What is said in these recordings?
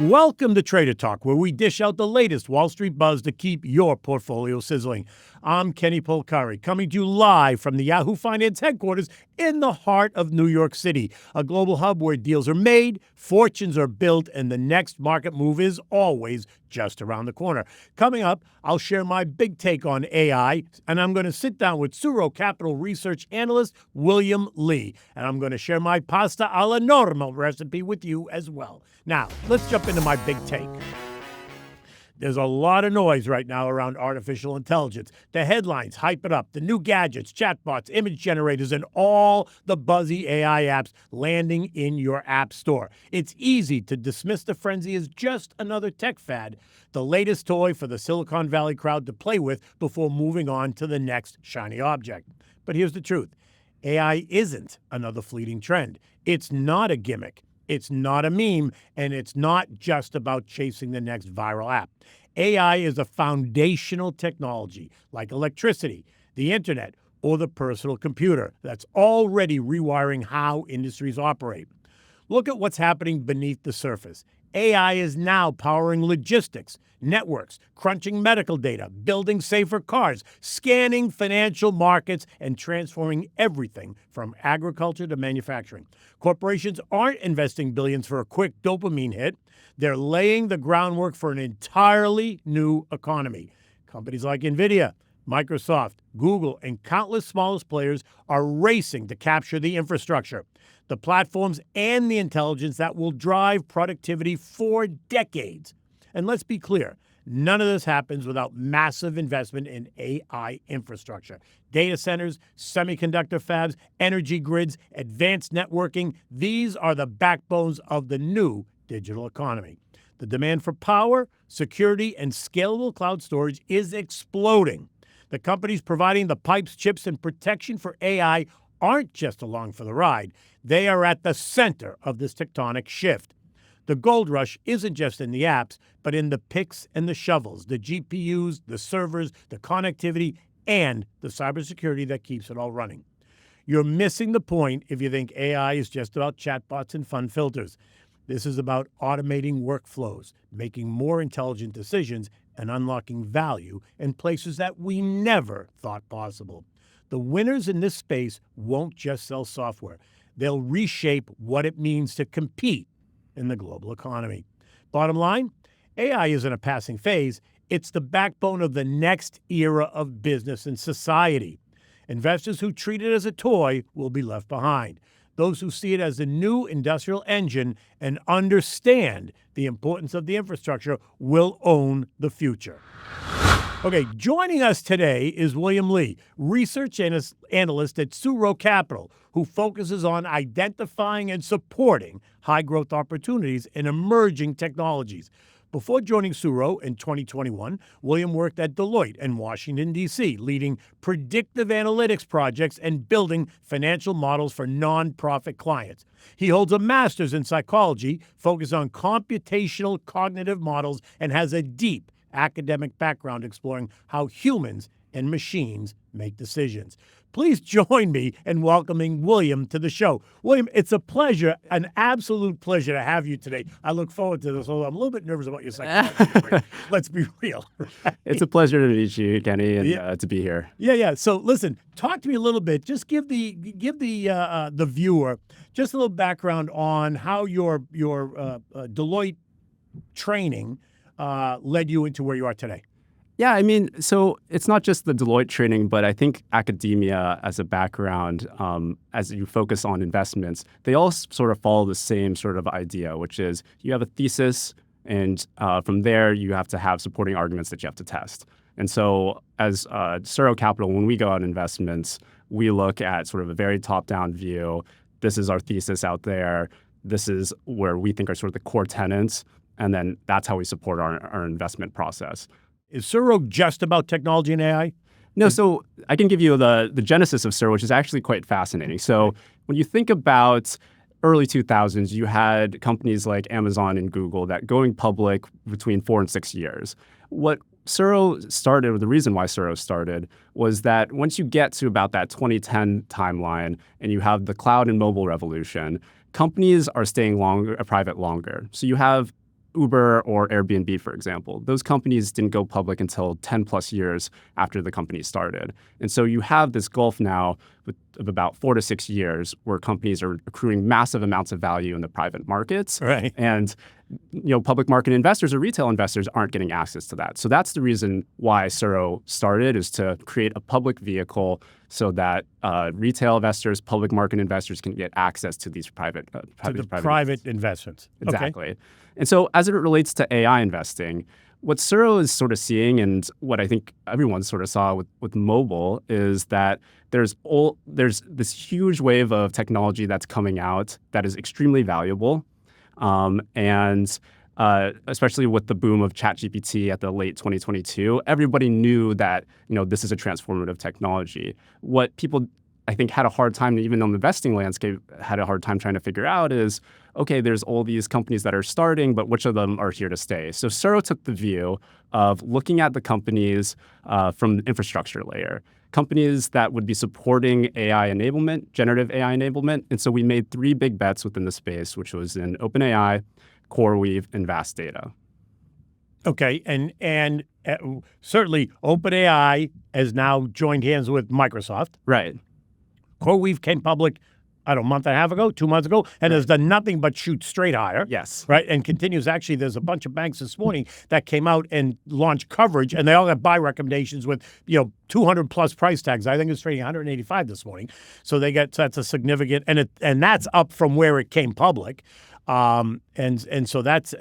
Welcome to Trader Talk, where we dish out the latest Wall Street buzz to keep your portfolio sizzling. I'm Kenny Polcari, coming to you live from the Yahoo Finance headquarters in the heart of New York City, a global hub where deals are made, fortunes are built, and the next market move is always just around the corner. Coming up, I'll share my big take on AI, and I'm going to sit down with SuRo Capital research analyst William Lee, and I'm going to share my pasta alla norma recipe with you as well. Now, let's jump into my big take. There's a lot of noise right now around artificial intelligence. The headlines hype it up, the new gadgets, chatbots, image generators, and all the buzzy AI apps landing in your app store. It's easy to dismiss the frenzy as just another tech fad, the latest toy for the Silicon Valley crowd to play with before moving on to the next shiny object. But here's the truth. AI isn't another fleeting trend. It's not a gimmick. It's not a meme, and it's not just about chasing the next viral app. AI is a foundational technology like electricity, the internet, or the personal computer that's already rewiring how industries operate. Look at what's happening beneath the surface. AI is now powering logistics, networks, crunching medical data, building safer cars, scanning financial markets, and transforming everything from agriculture to manufacturing. Corporations aren't investing billions for a quick dopamine hit. They're laying the groundwork for an entirely new economy. Companies like Nvidia, Microsoft, Google, and countless smallest players are racing to capture the infrastructure, the platforms, and the intelligence that will drive productivity for decades. And let's be clear, none of this happens without massive investment in AI infrastructure. Data centers, semiconductor fabs, energy grids, advanced networking, these are the backbones of the new digital economy. The demand for power, security, and scalable cloud storage is exploding. The companies providing the pipes, chips, and protection for AI aren't just along for the ride. They are at the center of this tectonic shift. The gold rush isn't just in the apps, but in the picks and the shovels, the GPUs, the servers, the connectivity, and the cybersecurity that keeps it all running. You're missing the point if you think AI is just about chatbots and fun filters. This is about automating workflows, making more intelligent decisions, and unlocking value in places that we never thought possible. The winners in this space won't just sell software. They'll reshape what it means to compete in the global economy. Bottom line, AI isn't a passing phase. It's the backbone of the next era of business and society. Investors who treat it as a toy will be left behind. Those who see it as a new industrial engine and understand the importance of the infrastructure will own the future. Okay, joining us today is William Lee, research analyst at SuRo Capital, who focuses on identifying and supporting high-growth opportunities in emerging technologies. Before joining SuRo in 2021, William worked at Deloitte in Washington, D.C., leading predictive analytics projects and building financial models for nonprofit clients. He holds a master's in psychology, focused on computational cognitive models, and has a deep academic background exploring how humans and machines make decisions. Please join me in welcoming William to the show. William, it's a pleasure, an absolute pleasure to have you today. I look forward to this, although I'm a little bit nervous about your psychology. Let's be real. Right? It's a pleasure to meet you, Kenny, and to be here. Yeah. So listen, talk to me a little bit. Just give the viewer just a little background on how your Deloitte training led you into where you are today. Yeah, I mean, so it's not just the Deloitte training, but I think academia as a background, as you focus on investments, they all sort of follow the same sort of idea, which is you have a thesis, and from there you have to have supporting arguments that you have to test. And so as SuRo Capital, when we go out investments, we look at sort of a very top-down view. This is our thesis out there. This is where we think are sort of the core tenets, and then that's how we support our investment process. Is SuRo just about technology and AI? No, so I can give you the genesis of SuRo, which is actually quite fascinating. So when you think about early 2000s, you had companies like Amazon and Google that going public between 4 and 6 years. What SuRo started, or the reason why SuRo started, was that once you get to about that 2010 timeline and you have the cloud and mobile revolution, companies are staying private longer. So you have Uber or Airbnb, for example. Those companies didn't go public until 10 plus years after the company started. And so you have this gulf now of about 4 to 6 years where companies are accruing massive amounts of value in the private markets. Right. And public market investors or retail investors aren't getting access to that. So that's the reason why SuRo started, is to create a public vehicle so that retail investors, public market investors can get access to these private investments. Exactly. Okay. And so as it relates to AI investing, what SuRo is sort of seeing, and what I think everyone sort of saw with mobile, is that there's this huge wave of technology that's coming out that is extremely valuable. And especially with the boom of ChatGPT at the late 2022, everybody knew that this is a transformative technology. What people, I think, had a hard time, even on the investing landscape, had a hard time trying to figure out is, okay, there's all these companies that are starting, but which of them are here to stay? So SuRo took the view of looking at the companies from the infrastructure layer, companies that would be supporting AI enablement, generative AI enablement. And so we made 3 big bets within the space, which was in OpenAI, CoreWeave, and Vast Data. Okay, and certainly OpenAI has now joined hands with Microsoft. Right. CoreWeave came public, a month and a half ago, 2 months ago, and has done nothing but shoot straight higher. Yes. Right, and continues. Actually, there's a bunch of banks this morning that came out and launched coverage, and they all have buy recommendations with 200 plus price tags. I think it's trading 185 this morning. So that's a significant, and that's up from where it came public. And so that's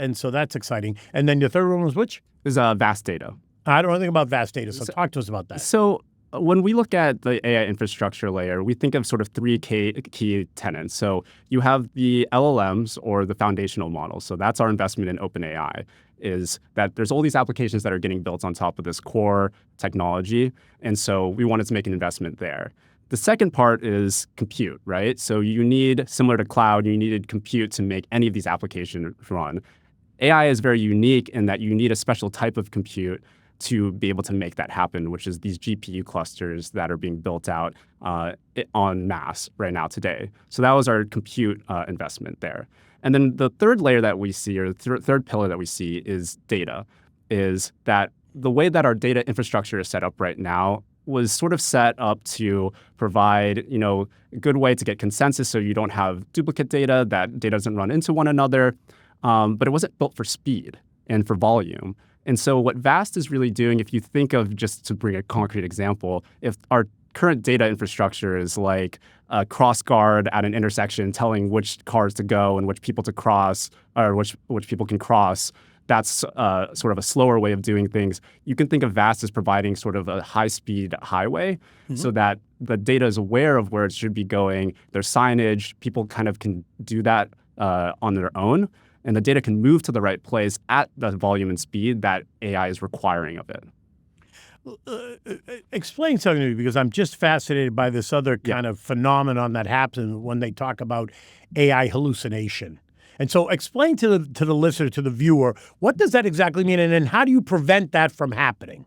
exciting. And then the third one was which? Is Vast Data. I don't know anything about Vast Data, so talk to us about that. So when we look at the AI infrastructure layer, we think of sort of 3 key tenets. So you have the LLMs, or the foundational models. So that's our investment in OpenAI, is that there's all these applications that are getting built on top of this core technology. And so we wanted to make an investment there. The second part is compute, right? So you need, similar to cloud, you needed compute to make any of these applications run. AI is very unique in that you need a special type of compute to be able to make that happen, which is these GPU clusters that are being built out en masse right now today. So that was our compute investment there. And then the third layer that we see, or the third pillar that we see, is data, is that the way that our data infrastructure is set up right now was sort of set up to provide, a good way to get consensus so you don't have duplicate data, that data doesn't run into one another, but it wasn't built for speed and for volume. And so what Vast is really doing, if you think of, just to bring a concrete example, if our current data infrastructure is like a cross guard at an intersection telling which cars to go and which people to cross, or which people can cross, that's sort of a slower way of doing things. You can think of Vast as providing sort of a high-speed highway, so that the data is aware of where it should be going. There's signage. People kind of can do that on their own. And the data can move to the right place at the volume and speed that AI is requiring of it. Explain something to me, because I'm just fascinated by this other kind of phenomenon that happens when they talk about AI hallucination. And so explain to the listener, to the viewer, what does that exactly mean, and then how do you prevent that from happening?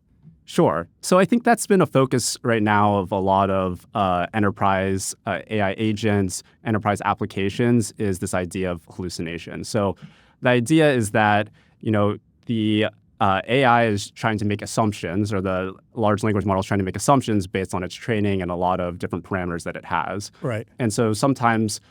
Sure. So I think that's been a focus right now of a lot of enterprise AI agents, enterprise applications, is this idea of hallucination. So the idea is that, the AI is trying to make assumptions, or the large language model is trying to make assumptions based on its training and a lot of different parameters that it has. Right. And so sometimes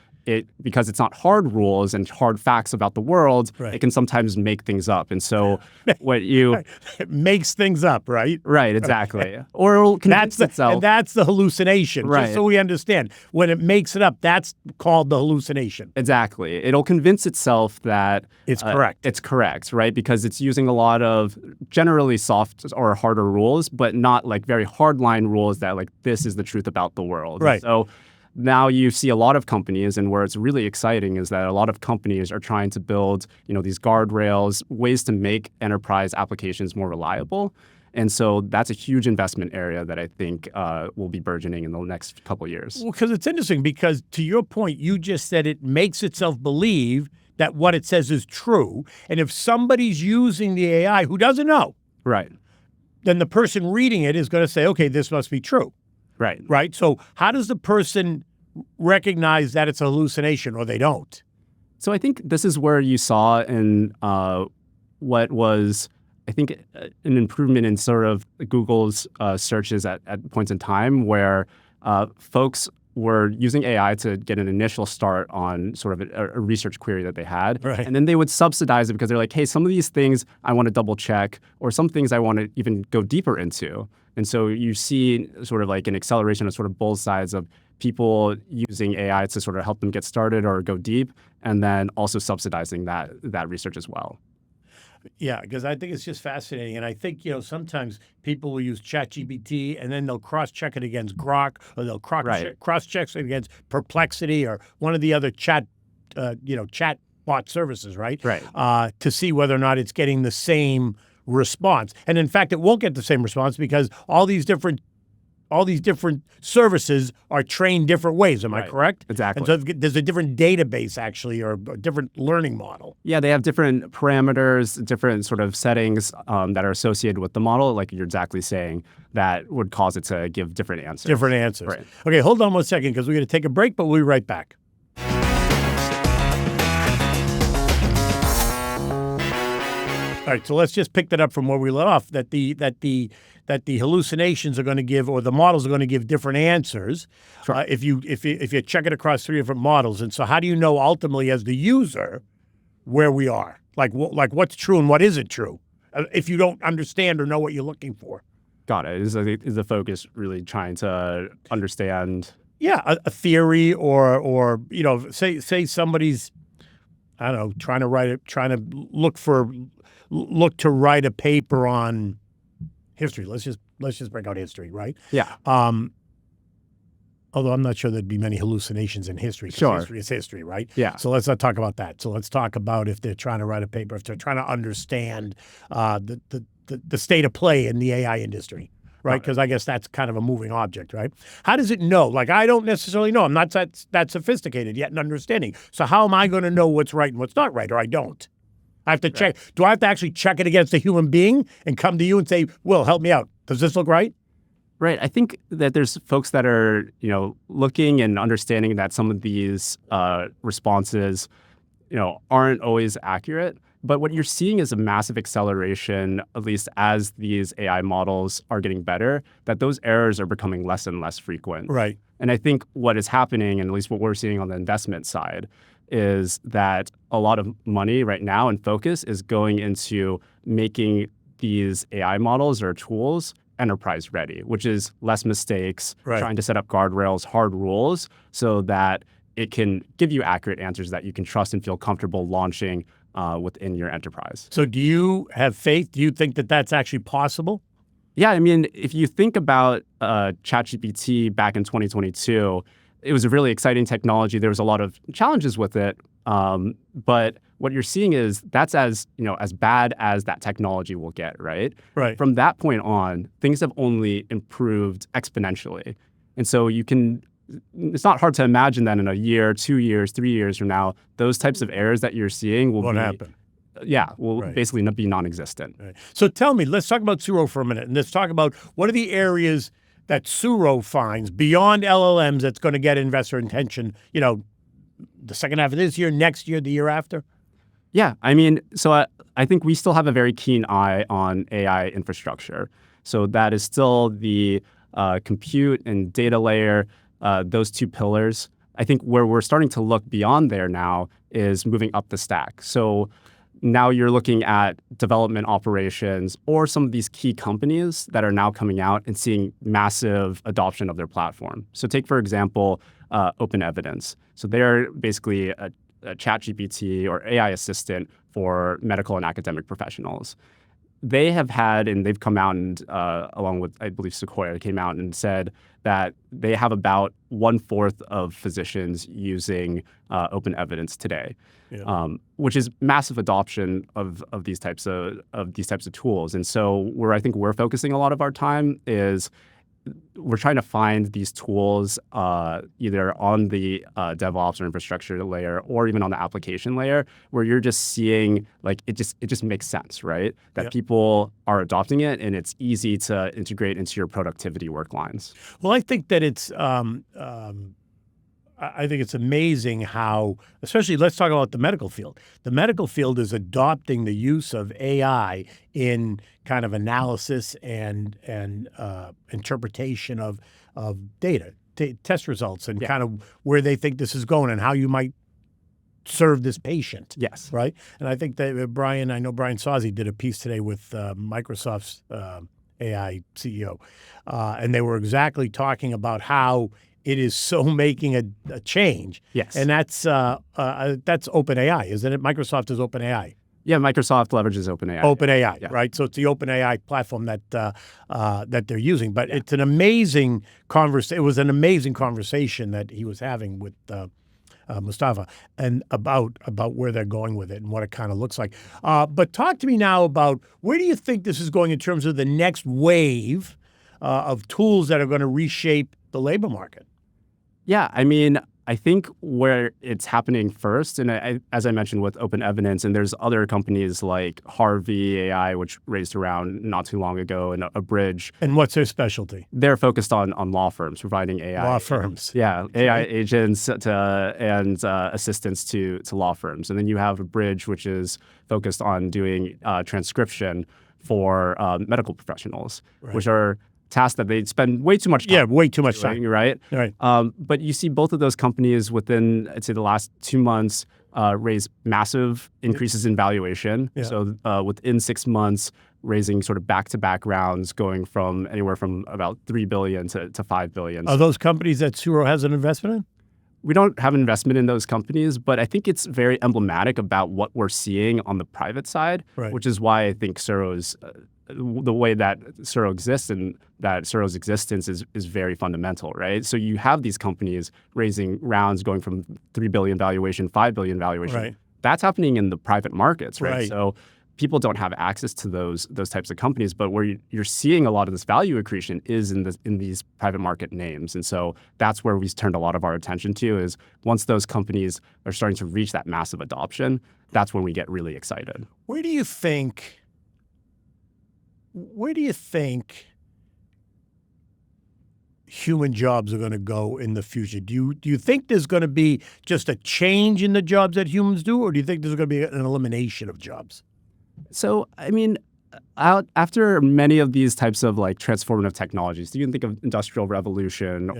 because it's not hard rules and hard facts about the world, it can sometimes make things up. And so it makes things up, right? Right, exactly. Or it'll convince itself. And that's the hallucination, right. Just so we understand. When it makes it up, that's called the hallucination. Exactly. It'll convince itself that it's correct. It's correct, right? Because it's using a lot of generally soft or harder rules, but not like very hardline rules that like, this is the truth about the world. Right. So now you see a lot of companies, and where it's really exciting is that a lot of companies are trying to build, these guardrails, ways to make enterprise applications more reliable. And so that's a huge investment area that I think will be burgeoning in the next couple of years. Well, because it's interesting, because to your point, you just said it makes itself believe that what it says is true. And if somebody's using the AI who doesn't know, right, then the person reading it is going to say, okay, this must be true. Right. Right. So how does the person recognize that it's a hallucination, or they don't? So I think this is where you saw in what was, I think, an improvement in sort of Google's searches at points in time where folks were using AI to get an initial start on sort of a research query that they had. Right. And then they would subsidize it because they're like, hey, some of these things I want to double check, or some things I want to even go deeper into. And so you see sort of like an acceleration of sort of both sides of people using AI to sort of help them get started or go deep, and then also subsidizing that research as well. Yeah, because I think it's just fascinating. And I think, sometimes people will use ChatGPT and then they'll cross-check it against Grok, or they'll cross-check it against Perplexity or one of the other chat bot services, right? Right. To see whether or not it's getting the same response. And in fact, it won't get the same response because all these different services are trained different ways. Am I correct? Exactly. And so there's a different database actually, or a different learning model. Yeah, they have different parameters, different sort of settings that are associated with the model, like you're exactly saying, that would cause it to give different answers. Different answers. Right. Okay, hold on one second because we're going to take a break, but we'll be right back. All right, so let's just pick that up from where we let off. That the hallucinations are going to give, or the models are going to give different answers. Sure. If you check it across 3 different models, and so how do you know ultimately as the user where we are? Like what's true and what isn't true, if you don't understand or know what you're looking for? Got it. Is the focus really trying to understand? Yeah, a theory, or say somebody's, I don't know, trying to look to write a paper on history. Let's just break out history, right? Yeah. Although I'm not sure there'd be many hallucinations in history. Sure. History is history, right? Yeah. So let's not talk about that. So let's talk about if they're trying to write a paper, if they're trying to understand the state of play in the AI industry, right? Because I guess that's kind of a moving object, right? How does it know? Like, I don't necessarily know. I'm not that sophisticated yet in understanding. So how am I going to know what's right and what's not right, or I don't? I have to check. Do I have to actually check it against a human being and come to you and say, Will, help me out? Does this look right? Right. I think that there's folks that are, looking and understanding that some of these responses, aren't always accurate. But what you're seeing is a massive acceleration, at least as these AI models are getting better, that those errors are becoming less and less frequent. Right. And I think what is happening, and at least what we're seeing on the investment side, is that a lot of money right now and focus is going into making these AI models or tools enterprise ready, which is less mistakes, trying to set up guardrails, hard rules, so that it can give you accurate answers that you can trust and feel comfortable launching within your enterprise. So do you have faith? Do you think that that's actually possible? Yeah, I mean, if you think about ChatGPT back in 2022, it was a really exciting technology. There was a lot of challenges with it, but what you're seeing is that's as bad as that technology will get, right? Right. From that point on, things have only improved exponentially, and so it's not hard to imagine that in a year, 2 years, 3 years from now, those types of errors that you're seeing will happen. Yeah, will basically be non-existent. Right. So tell me, let's talk about SuRo for a minute, and let's talk about what are the areas that SuRo finds beyond LLMs that's going to get investor attention, the second half of this year, next year, the year after? Yeah, I mean, so I think we still have a very keen eye on AI infrastructure. So that is still the compute and data layer, those two pillars. I think where we're starting to look beyond there now is moving up the stack. So now you're looking at development operations or some of these key companies that are now coming out and seeing massive adoption of their platform. So take, for example, Open Evidence. So they're basically a ChatGPT or AI assistant for medical and academic professionals. They have had, and they've come out and along with, I believe, Sequoia came out and said that they have about 1/4 of physicians using Open Evidence today, which is massive adoption of these types of tools. And so where I think we're focusing a lot of our time is we're trying to find these tools either on the DevOps or infrastructure layer or even on the application layer where you're just seeing like it just makes sense, right? That people are adopting it and it's easy to integrate into your productivity work lines. Well, I think that it's I think it's amazing how, especially let's talk about the medical field. The medical field is adopting the use of AI in kind of analysis and interpretation of data, test results, and kind of where they think this is going and how you might serve this patient. Yes. Right. And I think that I know Brian Sozzi did a piece today with Microsoft's AI CEO, and they were exactly talking about how it is so making a change. Yes. And that's OpenAI, isn't it? Microsoft is OpenAI. Yeah, Microsoft leverages OpenAI. OpenAI, right? So it's the OpenAI platform that they're using. But it's an amazing conversation. It was an amazing conversation that he was having with Mustafa, and about where they're going with it and what it kind of looks like. But talk to me now about where do you think this is going in terms of the next wave of tools that are going to reshape the labor market? Yeah, I mean, I think where it's happening first, and as I mentioned with Open Evidence, and there's other companies like Harvey AI, which raised around not too long ago, and a Bridge. And what's their specialty? They're focused on law firms, providing AI. Law firms. Yeah, AI agents and assistants to law firms. And then you have a Bridge, which is focused on doing transcription for medical professionals, which are tasks that they spend way too much time. Yeah, way too much time. Right? Right. But you see both of those companies within, I'd say, the last 2 months raise massive increases in valuation. Yeah. So within 6 months, raising sort of back-to-back rounds going from anywhere from about $3 billion to $5 billion. Are those companies that SuRo has an investment in? We don't have an investment in those companies, but I think it's very emblematic about what we're seeing on the private side, which is why I think SuRo's the way that SuRo exists and that SuRo's existence is very fundamental, right? So you have these companies raising rounds going from $3 billion valuation, $5 billion valuation. Right. That's happening in the private markets, right? Right. So people don't have access to those types of companies, but where you're seeing a lot of this value accretion is in these private market names. And so that's where we've turned a lot of our attention to, is once those companies are starting to reach that massive adoption, that's when we get really excited. Where do you think human jobs are going to go in the future? Do you think there's going to be just a change in the jobs that humans do, or do you think there's going to be an elimination of jobs? So, I mean, after many of these types of like transformative technologies, you can think of Industrial Revolution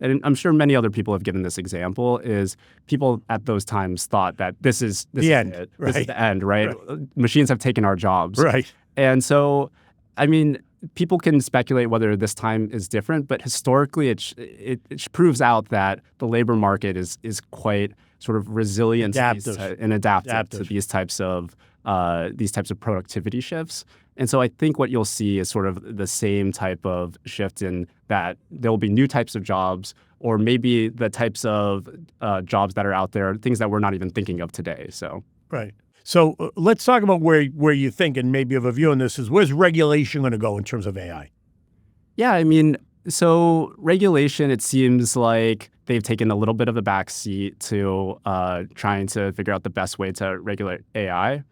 and I'm sure many other people have given this example, is people at those times thought that this is the end. This is the end, right? Machines have taken our jobs. Right. And so, I mean, people can speculate whether this time is different, but historically it proves out that the labor market is quite sort of resilient and adaptive to these types of productivity shifts. And so I think what you'll see is sort of the same type of shift in that there will be new types of jobs, or maybe the types of jobs that are out there, things that we're not even thinking of today. So right. So let's talk about where you think, and maybe you have a view on this, is where's regulation going to go in terms of AI? Yeah, I mean, so regulation, it seems like they've taken a little bit of a backseat to trying to figure out the best way to regulate AI.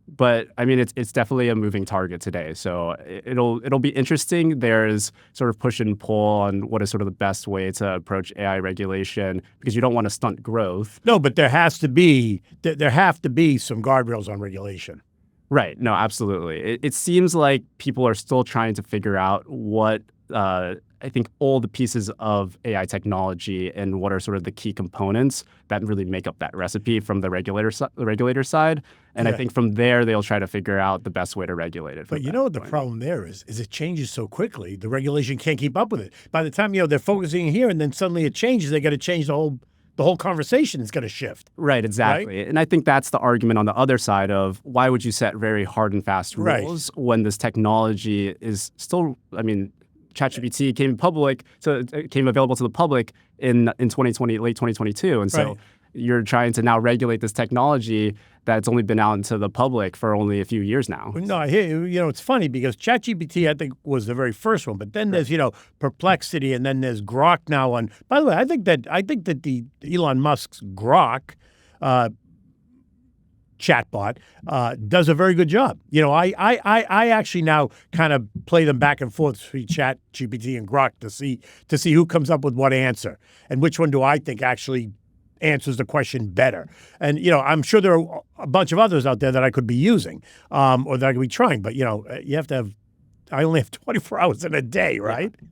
But I mean, it's definitely a moving target today. So it'll be interesting. There's sort of push and pull on what is sort of the best way to approach AI regulation, because you don't want to stunt growth. No, but there have to be some guardrails on regulation. Right. No, absolutely. It seems like people are still trying to figure out what I think all the pieces of AI technology and what are sort of the key components that really make up that recipe from the regulator side. And I think from there, they'll try to figure out the best way to regulate it. But you know what the problem there is it changes so quickly. The regulation can't keep up with it. By the time, they're focusing here and then suddenly it changes, they got to change the whole conversation is going to shift. Right, exactly. Right? And I think that's the argument on the other side of why would you set very hard and fast rules when this technology is still, I mean, ChatGPT came available to the public in 2020, late 2022. And so you're trying to now regulate this technology that's only been out into the public for only a few years now. No, I hear you. It's funny because ChatGPT, I think, was the very first one, but then there's, Perplexity, and then there's Grok now on. By the way, I think that the Elon Musk's Grok chatbot does a very good job. I actually now kind of play them back and forth between Chat GPT and Grok to see who comes up with what answer and which one do I think actually answers the question better. And I'm sure there are a bunch of others out there that I could be using or that I could be trying. But you have to have. I only have 24 hours in a day, right? Yeah.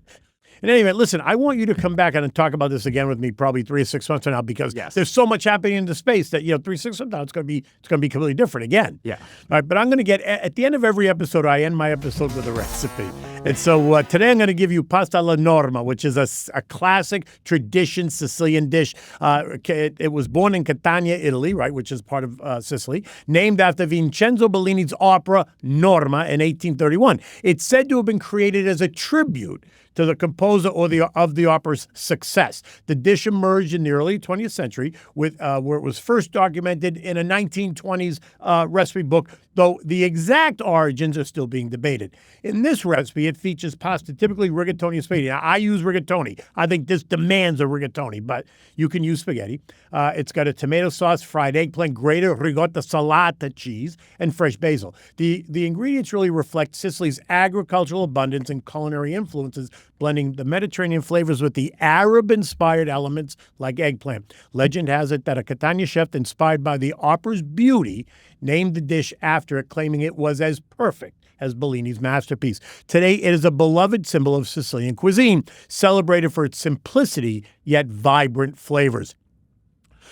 And anyway, listen, I want you to come back and talk about this again with me probably 3 or 6 months from now because there's so much happening in the space that 3 or 6 months from now it's going to be completely different again. Yeah. All right, but I'm going to get at the end of every episode, I end my episode with a recipe, and so today I'm going to give you pasta alla norma, which is a classic tradition Sicilian dish. It was born in Catania, Italy, right, which is part of Sicily, named after Vincenzo Bellini's opera Norma in 1831. It's said to have been created as a tribute to the composer of the opera's success. The dish emerged in the early 20th century with where it was first documented in a 1920s recipe book, though the exact origins are still being debated. In this recipe, it features pasta, typically rigatoni and spaghetti. Now, I use rigatoni. I think this demands a rigatoni, but you can use spaghetti. It's got a tomato sauce, fried eggplant, grated ricotta salata cheese, and fresh basil. The ingredients really reflect Sicily's agricultural abundance and culinary influences, blending the Mediterranean flavors with the Arab-inspired elements like eggplant. Legend has it that a Catania chef inspired by the opera's beauty named the dish after it, claiming it was as perfect as Bellini's masterpiece. Today, it is a beloved symbol of Sicilian cuisine, celebrated for its simplicity yet vibrant flavors.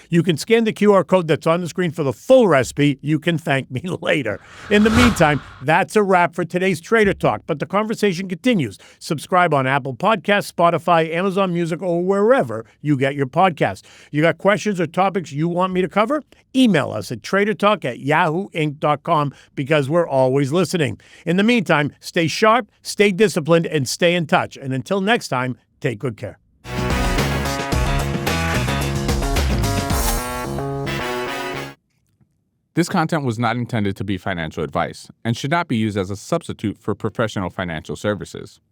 You can scan the QR code that's on the screen for the full recipe. You can thank me later. In the meantime, that's a wrap for today's Trader Talk, but the conversation continues. Subscribe on Apple Podcasts, Spotify, Amazon Music, or wherever you get your podcasts. You got questions or topics you want me to cover? Email us at tradertalk@yahooinc.com because we're always listening. In the meantime, stay sharp, stay disciplined, and stay in touch. And until next time, take good care. This content was not intended to be financial advice and should not be used as a substitute for professional financial services.